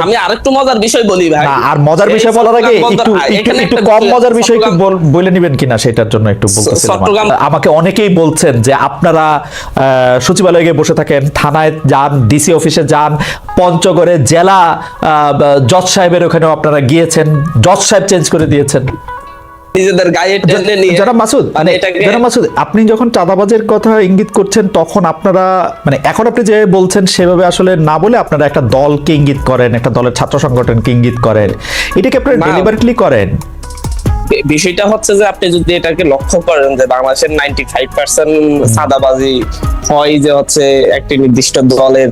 আমি আরেকটু মজার বিষয় বলি ভাই। আর মজার বিষয় বলার আগে একটু কম মজার বিষয় একটু বলে নেবেন কিনা সেটার জন্য একটু বলতেছিলাম। আমাকে অনেকেই বলছেন যে আপনারা সচিবালয়ে গিয়ে বসে থাকেন, থানায় যান, ডিসি অফিসে যান, পঞ্চগড়ে জেলা জজ সাহেবের ওখানেও আপনারা গিয়েছেন, জজ সাহেব চেঞ্জ করে দিয়েছেন নিজেদের গায়ে টেনে নিয়ে। জনাব মাসুদ, আপনি যখন চাঁদাবাজের কথা ইঙ্গিত করছেন তখন আপনারা মানে এখন আপনি যে বলছেন সেভাবে আসলে না বলে আপনারা একটা দলকে ইঙ্গিত করেন, একটা দলের ছাত্র সংগঠনকে ইঙ্গিত করেন, এটাকে আপনারা ডেলিবারেটলি করেন। বিষয়টা হচ্ছে যে আপনি যদি এটাকে লক্ষ্য করেন যে বাংলাদেশের 95% চাঁদাবাজি হয় যে হচ্ছে একটি নির্দিষ্ট দলের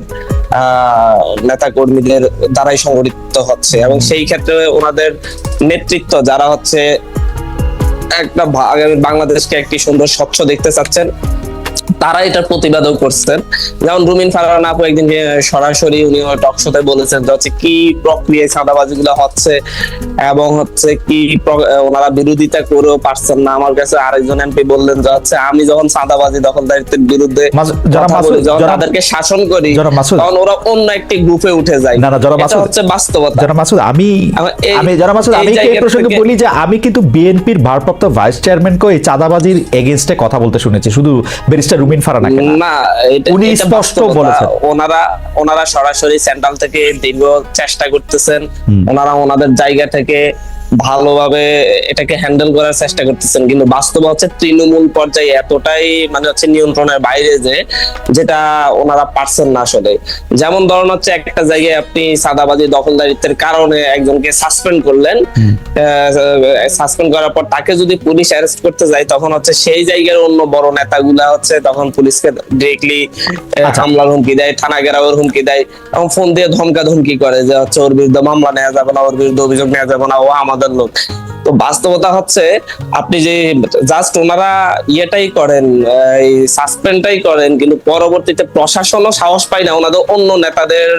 নেতা কর্মীদের দ্বারাই সংগঠিত হচ্ছে, এবং সেই ক্ষেত্রে ওনাদের নেতৃত্ব যারা হচ্ছে একটা বাংলাদেশকে একটি সুন্দর স্বচ্ছ দেখতে চাচ্ছেন, তারা এটার প্রতিবাদও করছেন। যেমন রুমিন ফারহানা আপু একদিন সরাসরি উনি টক শোতে বলেছেন যে হচ্ছে কি প্রক্রিয়ায় চাঁদাবাজি গুলো হচ্ছে এবং হচ্ছে কি ওনারা বিরোধিতা করেও পারছেন না। আমার কাছে আরেকজন এমপি বললেন যে হচ্ছে আমি যখন চাঁদাবাজি দখলদারিত্বের বিরুদ্ধে তাদেরকে শাসন করি তখন ওরা অন্য একটি গ্রুপে উঠে যায়। এটা হচ্ছে বাস্তবতা। আমি এই প্রসঙ্গে বলি যে আমি কিন্তু বিএনপির ভারপ্রাপ্ত ভাইস চেয়ারম্যানকে এই চাঁদাবাজির এগেইনস্টে কথা বলতে শুনেছি, শুধু ব্যারিস্টার রুমিন ফারহানা না, উনি স্পষ্ট বলেছেন ওনারা সরাসরি সেন্ট্রাল থেকে দীর্ঘ চেষ্টা করতেছেন, ওনারা ওনাদের জায়গা থেকে ভালোভাবে এটাকে হ্যান্ডেল করার চেষ্টা করতেছেন, কিন্তু বাস্তব হচ্ছে তৃণমূল পর্যায়ে এতটাই মানে হচ্ছে নিয়ন্ত্রণের বাইরে যে যেটা ওনারা পারছেন না আসলে। যেমন ধরুন হচ্ছে একটা জায়গায় আপনি চাঁদাবাজি দখলদারিত্বের কারণে একজনকে সাসপেন্ড করলেন, সাসপেন্ড করার পর তাকে যদি পুলিশ অ্যারেস্ট করতে যায় তখন হচ্ছে সেই জায়গার অন্য বড় নেতাগুলা হচ্ছে তখন পুলিশকে ডিরেক্টলি হামলার হুমকি দেয়, থানা ঘেরাওয়ের হুমকি দেয় এবং ফোন দিয়ে ধমকা ধমকি করে যে হচ্ছে ওর বিরুদ্ধে মামলা নেওয়া যাবে না, ওর বিরুদ্ধে অভিযোগ নেওয়া যাবে না, ও আমাদের লোক। তো বাস্তবতা হচ্ছে আপনি যে জাস্ট ওনারা ইয়েটাই করেন, এই সাসপেন্ডটাই করেন, কিন্তু পরবর্তীতে প্রশাসনও সাহস পায় না ওনাদের অন্য নেতাদের।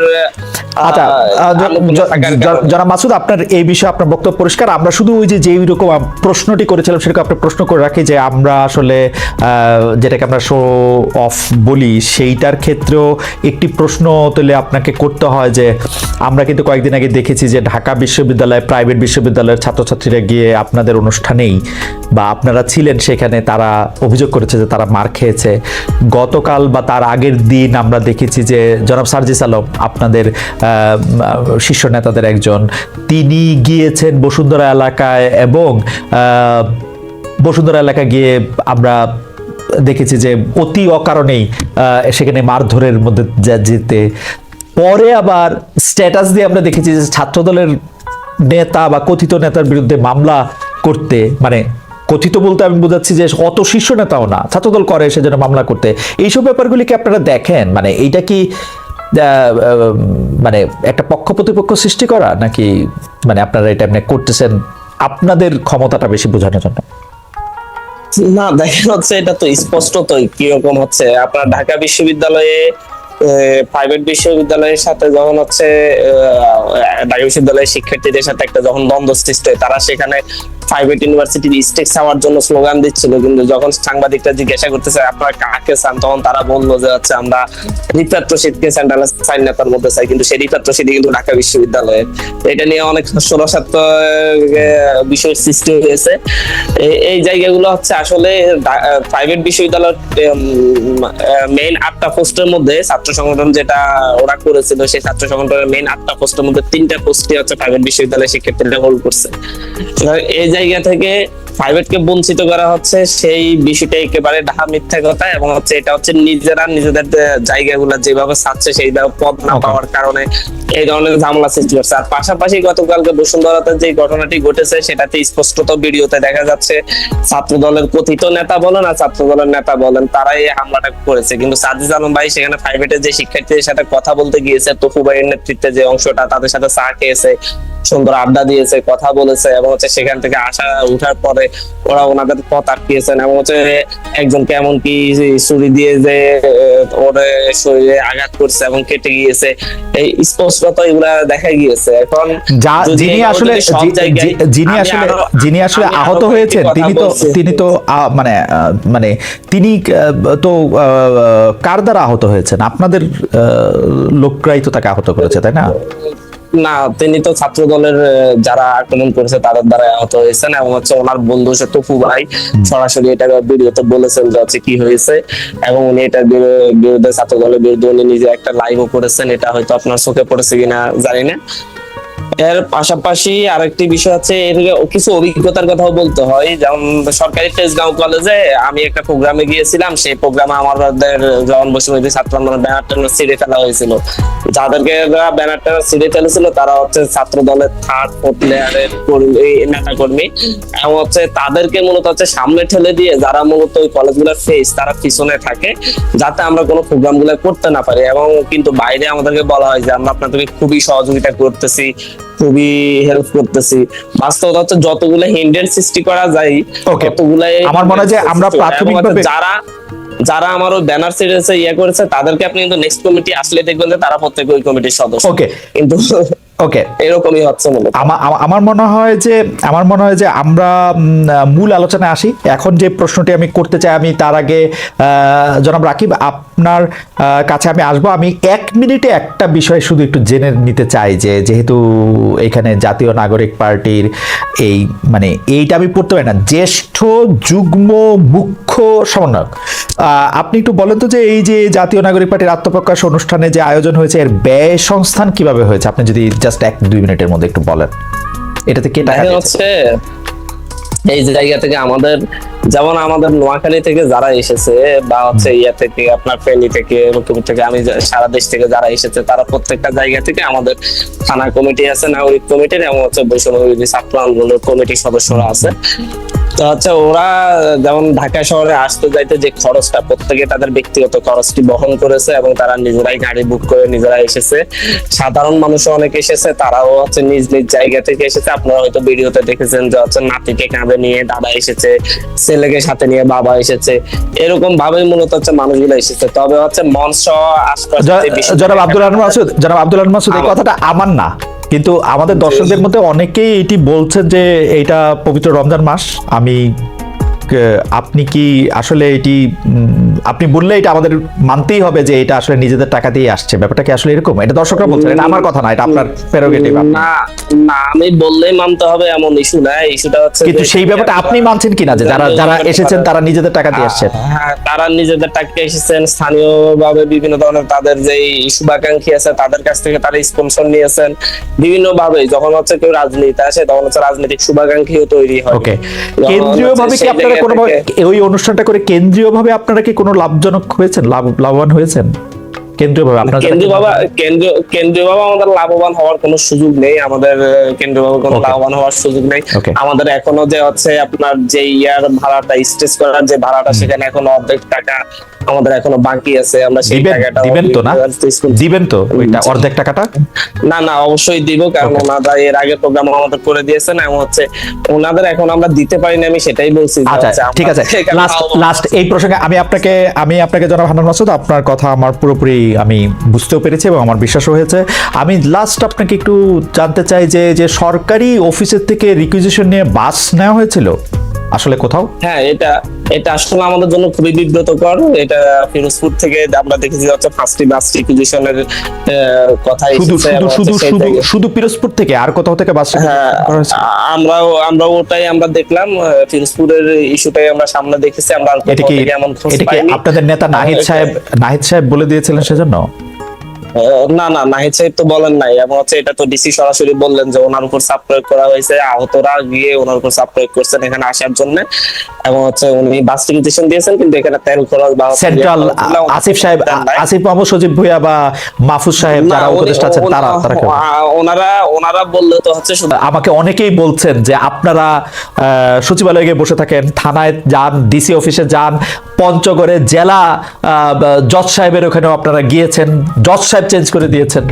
জনাব মাসুদ, আপনার এই বিষয়ে আপনার বক্তব্য পরিষ্কার। আমরা শুধু ওই যে যেই রকম প্রশ্নটি করেছিলাম সেরকম আপনি প্রশ্ন করে রাখি যে আমরা আসলে যেটাকে আমরা শো অফ বলি সেইটার ক্ষেত্রেও একটি প্রশ্ন তুলে আপনাকে করতে হয় যে আমরা কিন্তু কয়েকদিন আগে দেখেছি যে ঢাকা বিশ্ববিদ্যালয়, প্রাইভেট বিশ্ববিদ্যালয়ের ছাত্রছাত্রীরা গিয়ে আপনাদের অনুষ্ঠানেই বা আপনারা ছিলেন সেখানে, তারা অভিযোগ করেছে যে তারা মার খেয়েছে। গতকাল বা তার আগের দিন আমরা দেখেছি যে জনাব সার্জিস আলম, আপনাদের শীর্ষ নেতাদের একজন, তিনি গিয়েছেন বসুন্ধরা এলাকায় এবং বসুন্ধরা এলাকায় গিয়ে আমরা দেখেছি যে অতি অকারণেই সেখানে মারধরের মধ্যে যেতে, পরে আবার স্ট্যাটাস দিয়ে আমরা দেখেছি যে ছাত্রদলের নেতা বা কথিত নেতার বিরুদ্ধে মামলা করতে, মানে কথিত বলতে আমি বোঝাচ্ছি যে অত শীর্ষ নেতাও না, ছাত্রদল করে সেজন্য মামলা করতে। এইসব ব্যাপারগুলিকে আপনারা দেখেন, মানে এইটা কি মানে একটা পক্ষ প্রতিপক্ষ সৃষ্টি করা, নাকি মানে আপনারা এটা এমনি করতেছেন আপনাদের ক্ষমতাটা বেশি বোঝানোর জন্য? না দেখেন হচ্ছে এটা তো স্পষ্টতই কিরকম হচ্ছে আপনার ঢাকা বিশ্ববিদ্যালয়ে প্রাইভেট বিশ্ববিদ্যালয়ের সাথে যখন হচ্ছে ঢাকা বিশ্ববিদ্যালয়ের শিক্ষার্থীদের সাথে একটা যখন দ্বন্দ্ব সৃষ্টি হয়, তারা সেখানে প্রাইভেট ইউনিভার্সিটির স্টেক্স হওয়ার জন্য স্লোগান দিচ্ছিল, কিন্তু যখন সাংবাদিকরা জিজ্ঞাসা করতেছে আপনারা কাকে চান, তখন তারা বললো যে হচ্ছে আমরা রিফাত রশিদকে সেন্ট্রাল সাইন নেতার মধ্যে চাই, কিন্তু সেই রিফাত রশিদই কিন্তু ঢাকা বিশ্ববিদ্যালয়ে। এটা নিয়ে অনেক হাস্যরসাত্মক বিষয়ের সৃষ্টি হয়েছে। এই জায়গাগুলো হচ্ছে আসলে প্রাইভেট বিশ্ববিদ্যালয়ের মেইন 8টা পোস্টের মধ্যে ছাত্র সংগঠন যেটা ওরা করেছিল, সেই ছাত্র সংগঠনের মেইন 8টা পোস্টের মধ্যে 3টা পোস্টই হচ্ছে প্রাইভেট বিশ্ববিদ্যালয়ের শিক্ষার্থীরা হোল্ড করছে। এই জায়গা থেকে প্রাইভেটকে বঞ্চিত করা হচ্ছে, সেই বিষয়টা একেবারে ঢাকা মিথ্যা কথা, এবং হচ্ছে এটা হচ্ছে নিজেরা নিজেদের জায়গাগুলো যেভাবে চাচ্ছে সেইভাবে পদ না পাওয়ার কারণে এই ধরনের ঝামেলা সৃষ্টি করছে। আর পাশাপাশি গতকালকে বসুন্ধরাতে যে ঘটনাটি ঘটেছে সেটাতে স্পষ্টত ভিডিওতে দেখা যাচ্ছে ছাত্র দলের কথিত নেতা বলেন আর ছাত্র দলের নেতা বলেন তারাই এই হামলাটা করেছে, কিন্তু সাজিদ আলম ভাই সেখানে প্রাইভেটের যে শিক্ষার্থীদের সাথে কথা বলতে গিয়েছে, তফু ভাইয়ের নেতৃত্বে যে অংশটা, তাদের সাথে চা খেয়েছে, সুন্দর আড্ডা দিয়েছে, কথা বলেছে, এবং হচ্ছে সেখান থেকে আসা উঠার পরে ওরা ওনাদের পথ আটকিয়েছেন, এবং হচ্ছে একজনকে এমনকি ছুরি দিয়ে যে ওর শরীরে আঘাত করছে এবং কেটে গিয়েছে। এই স্পষ্টত এগুলা দেখা গিয়েছে। এখন যিনি আসলে আহত হয়েছেন তিনি তো মানে তিনি তো কার দ্বারা আহত হয়েছেন? আপনাদের লোকরাই তো তাকে আহত করেছে, তাই না? না, তিনি তো ছাত্র দলের যারা আক্রমণ করেছে তাদের দ্বারা আহত হয়েছেন, এবং হচ্ছে ওনার বন্ধু সে তপু ভাই সরাসরি এটা ভিডিওতে বলেছেন যে হচ্ছে কি হয়েছে, এবং উনি এটার বিরুদ্ধে ছাত্র দলের বিরুদ্ধে উনি নিজে একটা লাইভও করেছেন। এটা হয়তো আপনার চোখে পড়েছে কিনা জানি না। এর পাশাপাশি আরেকটি বিষয় আছে, এর কিছু অভিজ্ঞতার কথাও বলতে হয়। যেমন সরকারি তেজগাঁও কলেজে আমি একটা প্রোগ্রামে গিয়েছিলাম, সেই প্রোগ্রামে আমাদের জওয়ান বৈষম্যবিরোধী ছাত্র আন্দোলনের ব্যানারটা ছিঁড়ে ফেলা হয়েছিল। যাদেরকে ব্যানারটা ছিঁড়ে ফেলেছিল তারা হচ্ছে ছাত্র দলের থার্ড ফোর্থ লেয়ারের নেতা কর্মী, এবং হচ্ছে তাদেরকে মূলত হচ্ছে সামনে ঠেলে দিয়ে যারা মূলত ওই কলেজগুলোর ফেস তারা পিছনে থাকে, যাতে আমরা কোনো প্রোগ্রাম গুলো করতে না পারি। এবং কিন্তু বাইরে আমাদেরকে বলা হয় যে আমরা আপনাদেরকে খুবই সহযোগিতা করতেছি, খুবই হেল্প করতেছি। বাস্তবতা হচ্ছে যতগুলো হিন্ডেন্স সৃষ্টি করা যায় ততগুলাই আমার মনে হয় যে আমরা প্রাথমিকভাবে যারা আমার ওই ব্যানার সিরিজে করেছে তাদেরকে আপনি কিন্তু নেক্সট কমিটি আসলে দেখবেন যে তারা প্রত্যেক ওই কমিটির সদস্য। ওকে, কিন্তু ওকে, এরকমই হচ্ছে মূলত। আমার মনে হয় যে আমরা মূল আলোচনায় আসি। এখন যে প্রশ্নটি আমি করতে চাই, আমি তার আগে জনাব রাকিব আপনার কাছে আমি আসবো। আমি 1 মিনিটে একটা বিষয় শুধু একটু জেনে নিতে চাই, যে যেহেতু এখানে জাতীয় নাগরিক পার্টির এই মানে এইটা আমি পড়তে পারি না, জ্যেষ্ঠ যুগ্ম মুখ্য সমন্বয়ক, আপনি একটু বলেন তো যে এই যে জাতীয় নাগরিক পার্টির আত্মপ্রকাশ অনুষ্ঠানে যে আয়োজন হয়েছে এর ব্যয় সংস্থান কিভাবে হয়েছে, আপনি যদি জাস্ট 1-2 মিনিটের মধ্যে একটু বলেন। এটাতে কে টাকা দিয়েছে? এই জায়গা থেকে আমাদের যেমন আমাদের নোয়াখালী থেকে যারা এসেছে, বা হচ্ছে ইয়া থেকে আপনার ফেনী থেকে, রূপপুর থেকে, আমি সারা দেশ থেকে যারা এসেছে, তারা প্রত্যেকটা জায়গা থেকে আমাদের থানা কমিটি আছে, নাগরিক কমিটির, এবং হচ্ছে বৈষম্যবিরোধী ছাত্র আন্দোলনের কমিটির সদস্যরা আছে। তো হচ্ছে ওরা যেমন ঢাকা শহরে আসতে যাইতে যে খরচটা, প্রত্যেকে তাদের ব্যক্তিগত খরচটি বহন করেছে, এবং তারা নিজেরাই গাড়ি বুক করে নিজেরা এসেছে। সাধারণ মানুষও অনেক এসেছে, তারাও হচ্ছে নিজ নিজ জায়গা থেকে এসেছে। আপনারা হয়তো ভিডিওতে দেখেছেন যে হচ্ছে নাতিকে কাঁধে নিয়ে দাদা এসেছে, ছেলেকে সাথে নিয়ে বাবা এসেছে, এরকম ভাবেই মূলত হচ্ছে মানুষগুলো এসেছে। তবে হচ্ছে মঞ্চ জনাব আব্দুল আহমদ মাসুদ, এই কথাটা আমার না, কিন্তু আমাদের দর্শকদের মধ্যে অনেকেই এটি বলছেন যে এইটা পবিত্র রমজান মাস। আপনি কি আসলে এটি আপনি বললে এটা আমাদের মানতেই হবে যে এটা আসলে নিজেদের টাকা দিয়ে আসছে, ব্যাপারটা কি আসলে এরকম? এটা দর্শকরা বলছেন, এটা আমার কথা না, এটা আপনার প্রেরোগেটিভ। না না, আমি বললেই মানতে হবে এমন ইস্যু না। ইস্যুটা হচ্ছে কিন্তু সেই ব্যাপারটা আপনি মানছেন কিনা যে যারা এসেছেন তারা নিজেদের টাকা দিয়ে আসছেন? হ্যাঁ, তারা নিজেদের টাকা এসেছেন। স্থানীয়ভাবে বিভিন্ন ধরনের তাদের যে শুভাকাঙ্ক্ষী আছে তাদের কাছ থেকে তারা স্পন্সর নিয়েছেন বিভিন্ন ভাবে। যখন হচ্ছে কেউ রাজনীতি আসে তখন হচ্ছে রাজনৈতিক শুভাকাঙ্ক্ষীও তৈরি হয়। ওকে, কেন্দ্রীয়ভাবে কি আপনারা কোনোভাবে ওই অনুষ্ঠানটা করে কেন্দ্রীয়ভাবে আপনারা কি কোনো লাভজনক হয়েছেন, লাভবান হয়েছেন? কেন্দ্রীয়ভাবে আমাদের লাভবান হওয়ার কোনো সুযোগ নেই। আমাদের কেন্দ্রীয়ভাবে কোনো লাভবান হওয়ার সুযোগ নেই। আমাদের এখনো যে হচ্ছে আপনার যে ইয়ার ভাড়াটা, স্টেজ করার যে ভাড়াটা, সেখানে এখনো অর্ধেক টাকা আমাদের এখনো বাকি আছে। আমরা সেই টাকাটা দিবেন তো ওইটা অর্ধেক টাকাটা? না না, অবশ্যই দিব, কারণ ওনারা এর আগে প্রোগ্রাম আমাদের করে দিয়েছেন, এবং হচ্ছে ওনাদের এখন আমরা দিতে পারি না, আমি সেটাই বলছি। আচ্ছা, ঠিক আছে, লাস্ট এই প্রসঙ্গে আমি আপনাকে জনাব হান্নান মাসুদ, আপনার কথা আমার পুরোপুরি আমি বুঝতেও পেরেছি এবং আমার বিশ্বাসও হয়েছে। আমি লাস্ট আপনাকে একটু জানতে চাই যে সরকারি অফিসের থেকে রিকুইজিশন নিয়ে বাস নেওয়া হয়েছিল আসলে কোথাও? হ্যাঁ, এটা আসলে আমাদের জন্য খুবই বিব্রতকর। এটা ফিরোজপুর থেকে আমরা দেখেছি হচ্ছে ফার্স্ট বাস রিকুইজিশনের কথা এসেছে। শুধু ফিরোজপুর থেকে আর কোথাও থেকে বাস? আমরা ওটাই আমরা দেখলাম, ফিরোজপুরের ইস্যুটাই আমরা সামনে দেখেছি। আমরা আপনাদের নেতা নাহিদ সাহেব বলে দিয়েছিলেন সেজন্য? না না, নাহিদ সাহেব তো বলেন নাই, এবং হচ্ছে এটা তো ডিসি সরাসরি বললেন যে ওনার উপর চাপ প্রয়োগ করা হয়েছে। আহতরা গিয়ে ওনার উপর চাপ প্রয়োগ করছেন এখানে আসার জন্য, এবং হচ্ছে উনি বাস রিকুইজিশন দিয়েছেন, কিন্তু এখানে তেল খরচ বা সেন্ট্রাল আসিফ মাহমুদ, সজীব ভুঁইয়া বা মাহফুজ সাহেব যারা উপদেষ্টা আছেন তারা ওনারা বললে তো হচ্ছে। আমাকে অনেকেই বলছেন যে আপনারা সচিবালয়ে গিয়ে বসে থাকেন, থানায় যান, ডিসি অফিসে যান, পঞ্চগড়ে জেলা জজ সাহেবের ওখানেও আপনারা গিয়েছেন, জজ সাহেব চেঞ্জ করে দিয়েছেন।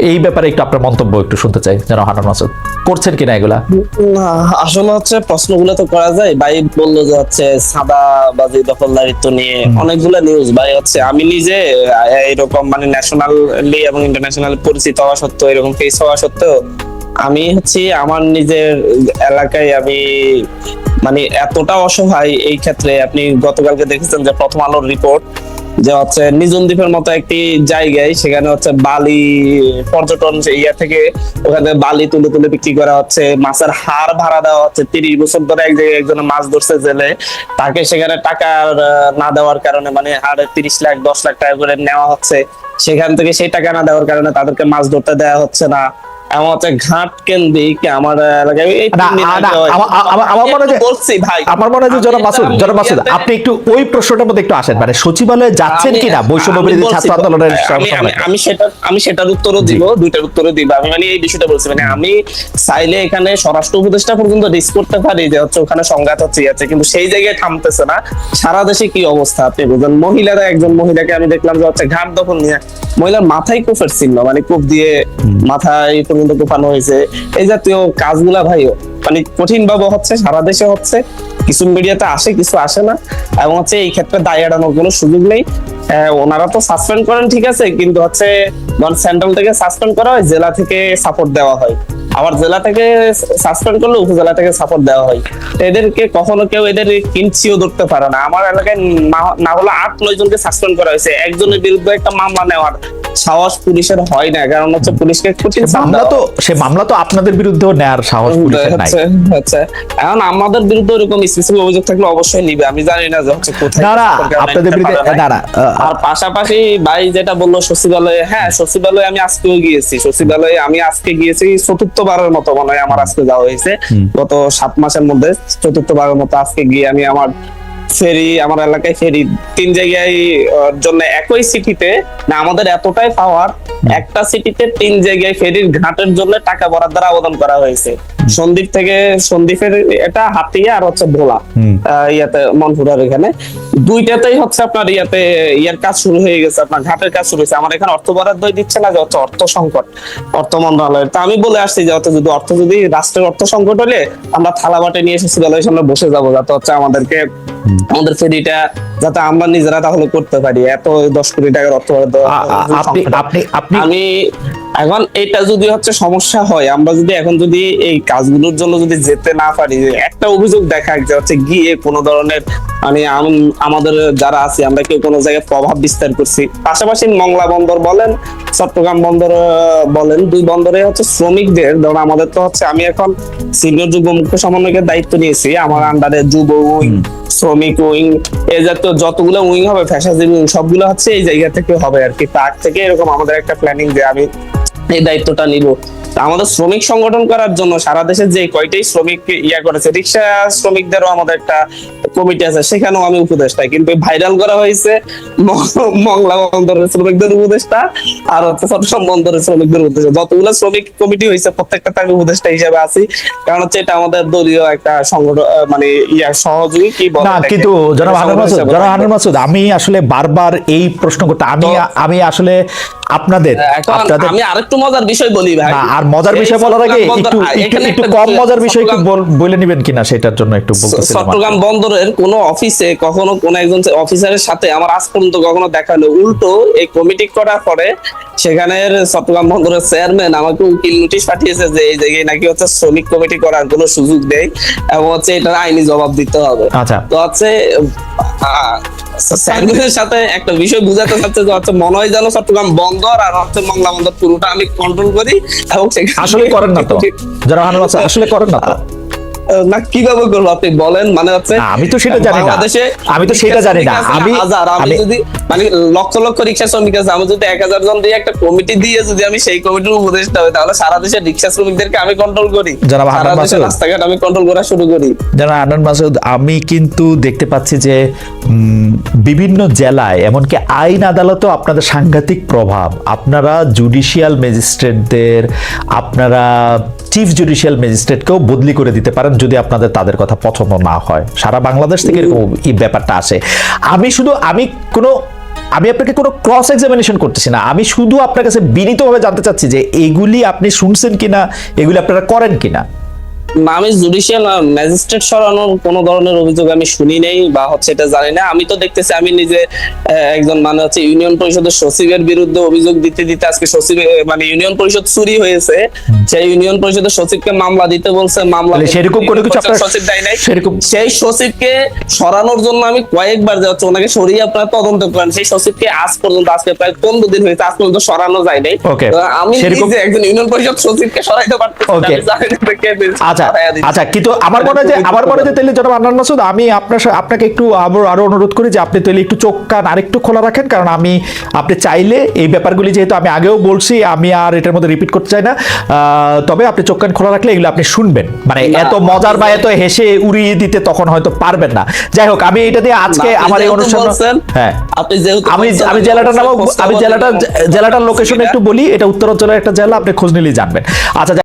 এই ব্যাপারে একটু আপনার মন্তব্য একটু শুনতে চাই, যেন হান্নান মাসুদ করছেন কিনা এগুলা। না, আসলে হচ্ছে প্রশ্নগুলো তো করা যায়। ভাই বললো যে হচ্ছে সাদাবাজি, দখলদারিত্ব নিয়ে অনেকগুলো নিউজ। ভাই হচ্ছে আমি নিজে এরকম মানে ন্যাশনালি এবং ইন্টারন্যাশনাল পরিচিত হওয়া সত্ত্বেও, এরকম ফেস হওয়া সত্ত্বেও, আমি হচ্ছে আমার নিজের এলাকায় আমি মানে এতটা অসহায় এই ক্ষেত্রে। আপনি গতকালকে দেখেছেন যে প্রথম আলোর রিপোর্ট যে হচ্ছে নিঝুম দ্বীপের মতো একটি জায়গায়, সেখানে হচ্ছে বালি পর্যটন ইয়া থেকে ওখানে বালি তুলে তুলে বিক্রি করা হচ্ছে, মাছের হাড় ভাড়া দেওয়া হচ্ছে। 30 বছর ধরে এক জায়গায় একজন মাছ ধরছে জেলে, তাকে সেখানে টাকা না দেওয়ার কারণে মানে হাড়ে 30 লাখ 10 লাখ টাকা করে নেওয়া হচ্ছে, সেখান থেকে সেই টাকা না দেওয়ার কারণে তাদেরকে মাছ ধরতে দেওয়া হচ্ছে না। এমন হচ্ছে ঘাট কেন্দ্রিক আমার এলাকায় এই না, 3 দিন না, আগে আমার মনে হয় যে বলছি ভাই, আমার মনে হয় যে জনাব মাসুদ আমি আপনি একটু ওই প্রশ্নটার মধ্যে একটু আসেন, মানে সচিবালয়ে যাচ্ছেন কিনা বৈষম্য বিরোধী ছাত্র আন্দোলনের আমি সেটার উত্তরও দিব, দুইটার উত্তরও দিব। আমি মানে এই বিষয়টা বলছি, মানে আমি চাইলে এখানে স্বরাষ্ট্র উপদেষ্টা পর্যন্ত রিস্ক করতে পারি যে হচ্ছে ওখানে সংঘাত হচ্ছে আছে, কিন্তু সেই জায়গায় থামতেছে না। সারা দেশে কি অবস্থা আপনি বুঝেন। মহিলারা, একজন মহিলাকে আমি দেখলাম যে হচ্ছে ঘাট দখল নিয়ে মহিলার মাথায় কোফের চিহ্ন, মানে কোপ দিয়ে মাথায় পর্যন্ত কোপানো হয়েছে। এই জাতীয় কাজগুলা ভাই মানে কঠিন ভাবে হচ্ছে, সারা দেশে হচ্ছে, কিছু মিডিয়াতে আসে কিছু আসে না, এবং হচ্ছে এই ক্ষেত্রে দায় এড়ানোর কোনো সুযোগ নেই। ওনারা তো সাসপেন্ড করেন ঠিক আছে, কিন্তু হচ্ছে সেন্ট্রাল থেকে সাসপেন্ড করা হয়, জেলা থেকে সাপোর্ট দেওয়া হয়, আবার জেলা থেকে সাসপেন্ড করলে উপজেলা থেকে সাপোর্ট দেওয়া হয়। এদেরকে কখনো কেউ এদের কিঞ্চিও ধরতে পারে না। আমার এলাকায় না হলো 8-9 জনকে সাসপেন্ড করা হয়েছে, একজনের বিরুদ্ধে একটা মামলা নেওয়ার সাহস পুলিশের হয় না, কারণ হচ্ছে পুলিশকে কঠিন সে মামলা তো আপনাদের বিরুদ্ধেও নেয়ার সাহস পুলিশের নাই। হচ্ছে এখন আমাদের বিরুদ্ধে এরকম স্পেসিফিক অভিযোগ থাকলে অবশ্যই নিবে, আমি জানি না যে হচ্ছে কোথায় না আপনাদের বিরুদ্ধে না। আর পাশাপাশি ভাই যেটা বললো সচিবালয়ে, হ্যাঁ সচিবালয়ে আমি আজকেও গিয়েছি, সচিবালয়ে আমি আজকে গিয়েছি 4th বারের মতো মনে হয় আমার আজকে যাওয়া হয়েছে, গত 7 মাসের মধ্যে 4th বারের মতো আজকে গিয়ে আমি আমার ফেরি, আমার এলাকায় ফেরি 3 জায়গায় জন্য একই সিটিতে, না আমাদের এতটাই পাওয়ার, একটা সিটিতে 3 জায়গায় ফেরির ঘাটের জন্য টাকা বরাদ্দের আবেদন করা হয়েছে। সন্দ্বীপ থেকে, সন্দ্বীপের এটা হাতিয়া আর হচ্ছে ভোলা ইয়াতে মনপুরার এখানে দুইটাতেই হচ্ছে আপনার ইয়ার কাজ শুরু হয়ে গেছে, আপনার ঘাটের কাজ শুরু হয়েছে। আমার এখানে অর্থ বরাদ্দ দিচ্ছে না, যে হচ্ছে অর্থ সংকট অর্থ মন্ত্রণালয়ের। তা আমি বলে আসছি যে হচ্ছে যদি রাষ্ট্রের অর্থ সংকট হলে আমরা থালা বাটে নিয়ে এসে সচিবালয়ের সামনে বসে যাবো, যাতে হচ্ছে আমাদের ফেরিটা যাতে আমরা নিজেরা তাহলে করতে পারি। এত 10 কোটি টাকার অর্থ বরাদ্দ আমি এখন এটা যদি হচ্ছে সমস্যা হয়, আমরা যদি এখন যদি এই কাজগুলোর জন্য যদি যেতে না পারি, একটা অভিযোগ দেখা যে হচ্ছে গিয়ে কোনো ধরনের মানে আমাদের যারা আছে আমরা কেউ কোনো জায়গায় প্রভাব বিস্তার করছি। পাশাপাশি মংলা বন্দর বলেন, চট্টগ্রাম বন্দর বলেন, 2 বন্দরে হচ্ছে শ্রমিকদের, ধরুন আমাদের তো হচ্ছে আমি এখন সিনিয়র যুগ্ম মুখ্য সমন্বয়কের দায়িত্ব নিয়েছি, আমার আন্ডারে যুব উইং, শ্রমিক উইং, এই জাতীয় যতগুলো উইং হবে, ফ্যাশাজিং উইং, সবগুলো হচ্ছে এই জায়গা থেকে হবে আর কি। তার থেকে এরকম আমাদের একটা প্ল্যানিং যে আমি এই দায়িত্বটা নিব। আমাদের শ্রমিক সংগঠন করার জন্য সারা দেশে যে কয়টাই শ্রমিক করেছে, রিক্সা শ্রমিকদেরও আমাদের একটা কমিটি আছে, সেখানেও আমি উপদেষ্টা, কিন্তু ভাইরাল করা হয়েছে মংলা বন্দরের শ্রমিকদের উপদেষ্টা আর হচ্ছে চট্টগ্রাম বন্দরের শ্রমিকদের উপদেষ্টা। যতগুলো শ্রমিক কমিটি হয়েছে প্রত্যেকটা আমি উপদেষ্টা হিসেবে আছি, কারণ হচ্ছে এটা আমাদের দলীয় একটা সংগঠন, মানে সহযোগী কি বলে না। কিন্তু জনাব হান্নান মাসুদ, আমি আসলে বারবার এই প্রশ্ন করতে আমি আসলে আপনাদের আমি আরেকটু মজার বিষয় বলি ভাই, আর মজার বিষয় বলার আগে একটু কম মজার বিষয় একটু বলে নেবেন কিনা সেটার জন্য একটু বলতেছিলাম। চট্টগ্রাম বন্দরের কোন অফিসে কখনো কোন একজন অফিসারের সাথে আমার আজ পর্যন্ত কখনো দেখা হলো, উল্টো এই কমিটি করার পরে সেখানের চট্টগ্রাম বন্দরের চেয়ারম্যান আমাকে উকিল নোটিশ পাঠিয়েছে যে এই জায়গায় নাকি হচ্ছে শ্রমিক কমিটি করার কোনো সুযোগ নেই, এবং হচ্ছে এটার আইনি জবাব দিতে হবে। তো হচ্ছে চেয়ারম্যানের সাথে একটা বিষয় বুঝাতে চাচ্ছে যে হচ্ছে মনে হয় যেন চট্টগ্রাম বন্দর আর হচ্ছে মংলা বন্দর পুরোটা আমি কন্ট্রোল করি, এবং আসলে করেন না তো যারা আসলে করেন না তো না, কিভাবে করবো আপনি বলেন? মানে হচ্ছে আমি তো সেটা জানি না, আমি যদি মানে লক্ষ লক্ষ রিক্সা শ্রমিক আছে, আমি যদি 1000 জন দিয়ে একটা কমিটি দিয়ে যদি আমি সেই কমিটির উপদেষ্টা হই, তাহলে সারা দেশের রিক্সা শ্রমিকদেরকে আমি কন্ট্রোল করি, সারা দেশের রাস্তাঘাট আমি কন্ট্রোল করা শুরু করি। যারা হান্নান মাসুদ, আমি কিন্তু দেখতে পাচ্ছি যে বিভিন্ন জেলায় এমনকি আইন আদালতেও আপনাদের সাংঘাতিক প্রভাব। আপনারা জুডিশিয়াল ম্যাজিস্ট্রেটদের, আপনারা চিফ জুডিশিয়াল ম্যাজিস্ট্রেটকেও বদলি করে দিতে পারেন যদি আপনাদের তাদের কথা পছন্দ না হয়। সারা বাংলাদেশ থেকে এরকম এই ব্যাপারটা আসে। আমি আপনাকে কোনো ক্রস এক্সামিনেশন করতেছি না, আমি শুধু আপনার কাছে বিনীতভাবে জানতে চাচ্ছি যে এগুলি আপনি শুনছেন কিনা, এগুলি আপনারা করেন কিনা। না, আমি জুডিশিয়াল ম্যাজিস্ট্রেট সরানোর কোন ধরনের অভিযোগ আমি শুনি নাই বা হচ্ছে এটা জানি না। আমি তো দেখতেছি আমি নিজে একজন মানে হচ্ছে ইউনিয়ন পরিষদের সচিবের বিরুদ্ধে অভিযোগ দিতে দিতে আজকে সচিব মানে ইউনিয়ন পরিষদ চুরি হয়েছে, সেই ইউনিয়ন পরিষদের সচিবকে মামলা দিতে বলছে, মামলা তাহলে সেরকম কোনো কিছু আপনার সচিব দেয় নাই। সেরকম সেই সচিবকে সরানোর জন্য আমি কয়েকবার যাচ্ছি, ওনাকে সরিয়ে আপনারা তদন্ত করেন। সেই সচিবকে আজ পর্যন্ত আজকে প্রায় 15 দিন হয়েছে, আজ পর্যন্ত সরানো যায় নাই। Okay. তো আমি সেরকম- নিজে একজন ইউনিয়ন পরিষদ সচিবকে সরাইতে পারতেছি না, Okay. আমি জানি না কে দিয়েছে। আচ্ছা আচ্ছা, কিন্তু আমার মনে হয় যে তাহলে জনাব আদনান মাসুদ, আমি আপনাকে একটু আরো অনুরোধ করি যে আপনি তাহলে একটু চোখ কান আরেকটু খোলা রাখেন, কারণ আপনি চাইলে এই ব্যাপারগুলি যেহেতু আমি আগেও বলছি, আমি আর এটার মধ্যে রিপিট করতে চাই না, তবে আপনি চোখ কান খোলা রাখলে এগুলো আপনি শুনবেন, মানে না, এত মজার বা এত হেসে উড়িয়ে দিতে তখন হয়তো পারবেন না। যাই হোক, আমি এটা দিয়ে আজকে আপনি আমার এই যেহেতু অনুষ্ঠান, বলছেন, হ্যাঁ আপনি যেহেতু আমি বলছেন, আমি জেলাটার নাম, খোঁজ খবর আমি নিলাম। জেলাটার লোকেশন একটু বলি, এটা উত্তরাঞ্চলের একটা জেলা, আপনি খোঁজ নিলেই জানবেন। আচ্ছা।